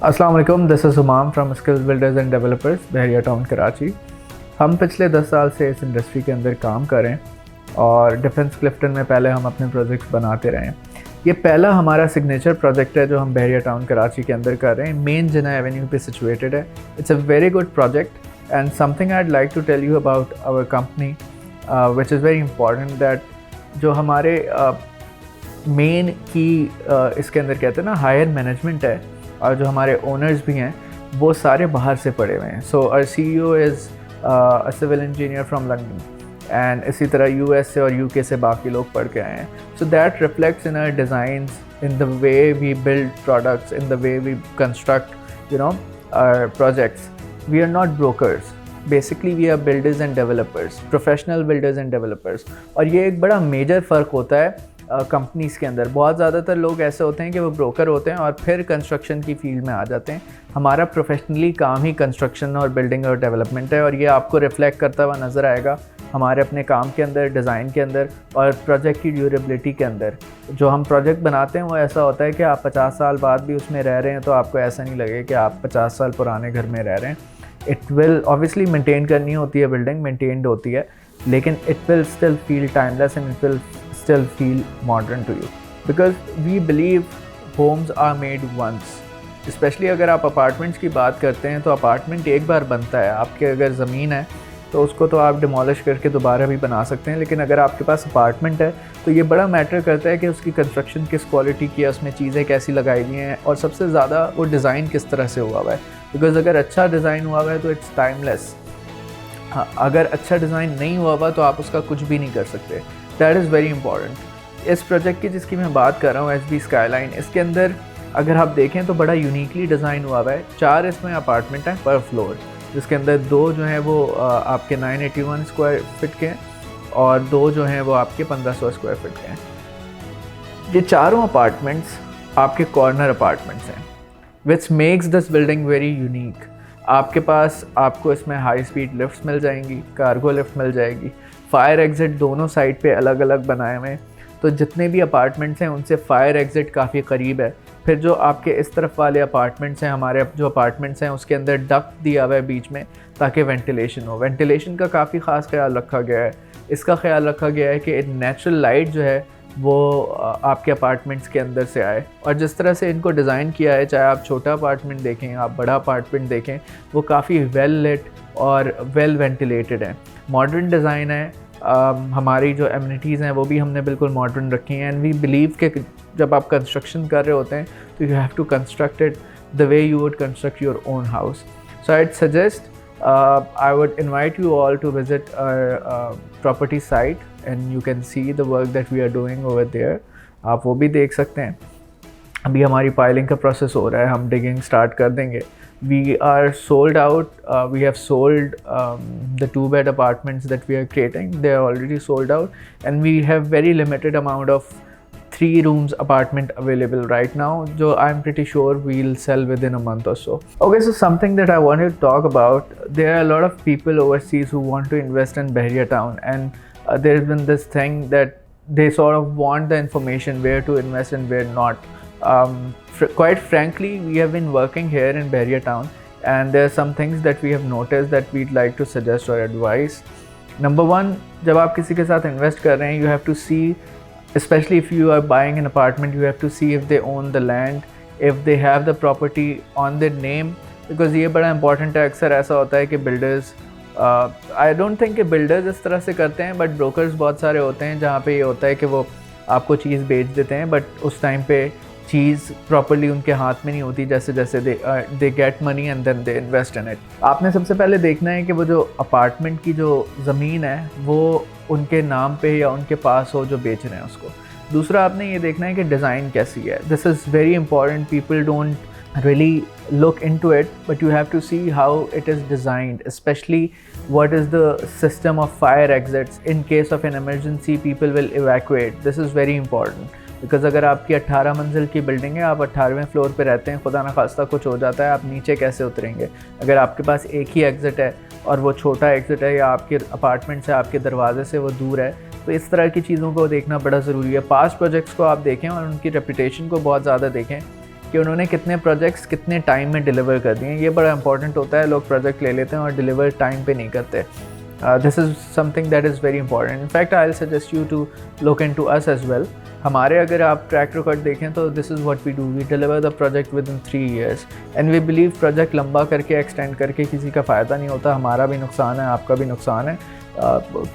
अस्सलाम वालेकुम, this is Humam from skills builders and developers, Bahria town Karachi. हम पिछले 10 साल से इस इंडस्ट्री के अंदर काम कर रहे हैं और डिफेंस क्लिफ्टन में पहले हम अपने प्रोजेक्ट्स बनाते रहे हैं। ये पहला हमारा सिग्नेचर प्रोजेक्ट है जो हम बहरिया टाउन कराची के अंदर कर रहे हैं। मेन जिना एवेन्यू पे सिचुएटेड है। It's a very good project and something I would like to tell you about our company which is very important that जो हमारे मेन की इसके अंदर कहते हैं ना हायर मैनेजमेंट है और जो हमारे ओनर्स भी हैं वो सारे बाहर से पढ़े हुए हैं। So our CEO is a civil engineer from London and इसी तरह US से और UK से बाकी लोग पढ़ के आए हैं। So that reflects in our designs, in the way we build products, in the way we construct our projects. We are not brokers, basically we are builders and developers, professional builders and developers. और ये एक बड़ा major फ़र्क होता है companies के अंदर। बहुत ज़्यादातर लोग ऐसे होते हैं कि वो ब्रोकर होते हैं और फिर कंस्ट्रक्शन की फील्ड में आ जाते हैं। हमारा प्रोफेशनली काम ही कंस्ट्रक्शन और बिल्डिंग और डेवलपमेंट है और ये आपको रिफ्लेक्ट करता हुआ नज़र आएगा हमारे अपने काम के अंदर, डिज़ाइन के अंदर और प्रोजेक्ट की ड्यूरेबिलिटी के अंदर। जो हम प्रोजेक्ट बनाते हैं वो ऐसा होता है कि आप 50 साल बाद भी उसमें रह रहे हैं तो आपको ऐसा नहीं लगे कि आप 50 साल पुराने घर में रह रहे हैं। इट विल ऑब्वियसली मेंटेन करनी होती है, बिल्डिंग मेंटेन्ड होती है, लेकिन it will still feel timeless and it will still feel modern to you because we believe homes are made once। especially अगर आप अपार्टमेंट्स की बात करते हैं तो अपार्टमेंट एक बार बनता है। आपके अगर ज़मीन है तो उसको तो आप डिमोलिश करके दोबारा भी बना सकते हैं, लेकिन अगर आपके पास अपार्टमेंट है तो ये बड़ा मैटर करता है कि उसकी कंस्ट्रक्शन किस क्वालिटी की है, उसमें चीज़ें कैसी लगाई हुई हैं और सबसे ज़्यादा वो डिज़ाइन किस तरह से हुआ हुआ है। बिकॉज़ अगर अच्छा डिज़ाइन हुआ हुआ है तो इट्स टाइमलेस। हाँ, अगर अच्छा डिज़ाइन नहीं हुआ हुआ तो आप उसका कुछ भी नहीं कर सकते। That is very important. इस प्रोजेक्ट की जिसकी मैं बात कर रहा हूँ SB स्काईलाइन, इसके अंदर अगर आप देखें तो बड़ा यूनिकली डिज़ाइन हुआ हुआ है। 4 इसमें अपार्टमेंट हैं पर फ्लोर, जिसके अंदर 2 जो हैं वो आपके 981 स्क्वायर फिट के हैं और 2 जो हैं वो आपके 1500 स्क्वायर फिट के हैं। ये चारों अपार्टमेंट्स आपके कॉर्नर अपार्टमेंट्स हैं which makes this building very unique. आपके पास आपको इसमें हाई स्पीड लिफ्ट्स मिल जाएंगी, कार्गो लिफ्ट मिल जाएगी, फायर एग्ज़िट दोनों साइड पे अलग अलग बनाए हुए हैं। तो जितने भी अपार्टमेंट्स हैं उनसे फायर एग्ज़िट काफ़ी क़रीब है। फिर जो आपके इस तरफ वाले अपार्टमेंट्स हैं, हमारे जो अपार्टमेंट्स हैं उसके अंदर डक्ट दिया हुआ है बीच में ताकि वेंटिलेशन हो। वेंटिलेशन का काफ़ी ख़ास ख्याल रखा गया है। इसका ख्याल रखा गया है कि नेचुरल लाइट जो है वो आपके अपार्टमेंट्स के अंदर से आए। और जिस तरह से इनको डिज़ाइन किया है, चाहे आप छोटा अपार्टमेंट देखें, आप बड़ा अपार्टमेंट देखें, वो काफ़ी वेल लिट और वेल वेंटिलेटेड है। मॉडर्न डिज़ाइन है। हमारी जो एमिनिटीज़ हैं वो भी हमने बिल्कुल मॉडर्न रखी हैं एंड वी बिलीव कि जब आप कंस्ट्रक्शन कर रहे होते हैं तो you have to construct it the way you would construct your own house. So I suggest I would invite you all to visit our property site and you can see the work that we are doing over there। आप वो भी देख सकते हैं। अभी हमारी piling का process हो रहा है, हम डिगिंग स्टार्ट कर देंगे। We are sold out, we have sold the 2-bed apartments that we are creating, they are already sold out and we have very limited amount of 3 rooms apartment available right now, so I'm pretty sure we'll sell within a month or so. Okay, so something that I wanted to talk about, there are a lot of people overseas who want to invest in Bahriya Town and there's been this thing that they sort of want the information where to invest and where not. Quite frankly, we have been working here in Bahriya Town and there are some things that we have noticed that we'd like to suggest or advise. Number 1, जब आप किसी के साथ invest कर रहे हैं, you have to see, especially if you are buying an apartment, you have to see if they own the land, if they have the property on their name, because ये बड़ा important है। अक्सर ऐसा होता है कि builders, I don't think कि builders इस तरह से करते हैं, but brokers बहुत सारे होते हैं जहाँ पे ये होता है कि वो आपको चीज़ बेच देते हैं बट उस टाइम पे चीज़ प्रॉपर्ली उनके हाथ में नहीं होती। जैसे जैसे they get money and then they invest in it. आपने सबसे पहले देखना है कि वो जो अपार्टमेंट की जो ज़मीन है वो उनके नाम पे या उनके पास हो जो बेच रहे हैं उसको। दूसरा आपने ये देखना है कि डिज़ाइन कैसी है। This is very important. People don't really look into it, but you have to see how it is designed, especially what is the system of fire exits in case of an emergency people will evacuate. This is very important because अगर आपकी 18 मंजिल की building है, आप 18वें floor पे रहते हैं, खुदा न खास्ता कुछ हो जाता है, आप नीचे कैसे उतरेंगे? अगर आपके पास एक ही एग्ज़िट है और वो छोटा एग्ज़िट है या आपके अपार्टमेंट से आपके दरवाजे से वो दूर है। तो इस तरह की चीज़ों को देखना बड़ा ज़रूरी है। पास्ट प्रोजेक्ट्स को आप देखें और उनकी रेपुटेशन को बहुत ज़्यादा देखें कि उन्होंने कितने प्रोजेक्ट्स कितने टाइम में डिलीवर कर दिए। ये बड़ा इंपॉर्टेंट होता है, लोग प्रोजेक्ट ले लेते हैं और डिलीवर टाइम पे नहीं करते। This is something that is very important. In fact I will suggest you to look into us as well. हमारे अगर आप ट्रैक रिकॉर्ड देखें तो this is what we do, we deliver the project within 3 years and we believe project लंबा करके extend करके किसी का फ़ायदा नहीं होता, हमारा भी नुकसान है, आपका भी नुकसान है।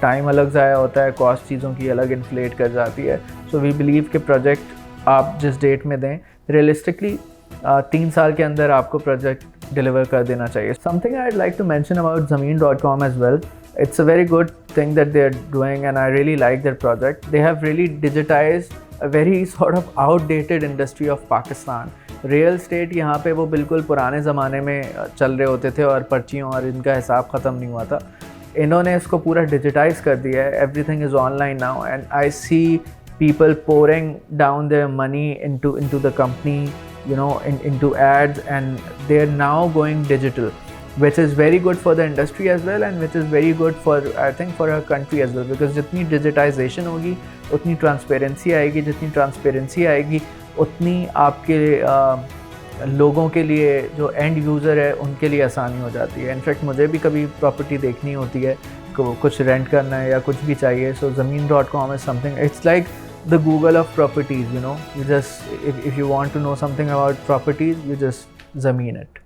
टाइम अलग ज़ाया होता है, कॉस्ट चीज़ों की अलग इन्फ्लेट कर जाती है। सो वी बिलीव कि प्रोजेक्ट आप जिस डेट में दें, रियलिस्टिकली 3 साल के अंदर आपको प्रोजेक्ट डिलीवर कर देना चाहिए। Something I would like to mention about Zameen.com as well, it's a very good thing that they are doing and I really like their project. They have really digitized a very sort of outdated industry of Pakistan. Real estate यहाँ पे वो बिल्कुल पुराने ज़माने में चल रहे होते थे और पर्चियों और इनका हिसाब ख़त्म नहीं हुआ था। इन्होंने इसको पूरा डिजिटाइज़ कर दिया है। Everything is online now and I see people pouring down their money into the company, you know, into ads, and they're now going digital, which is very good for the industry as well and which is very good for, I think, for our country as well, because जितनी digitization होगी उतनी transparency आएगी, जितनी transparency आएगी उतनी आपके लोगों के लिए जो एंड यूज़र है उनके लिए आसानी हो जाती है। इनफैक्ट मुझे भी कभी प्रॉपर्टी देखनी होती है, कुछ रेंट करना है या कुछ भी चाहिए, सो Zameen.com is something, it's like the Google of properties, you know. You just, if you want to know something about properties, you just Zameen it.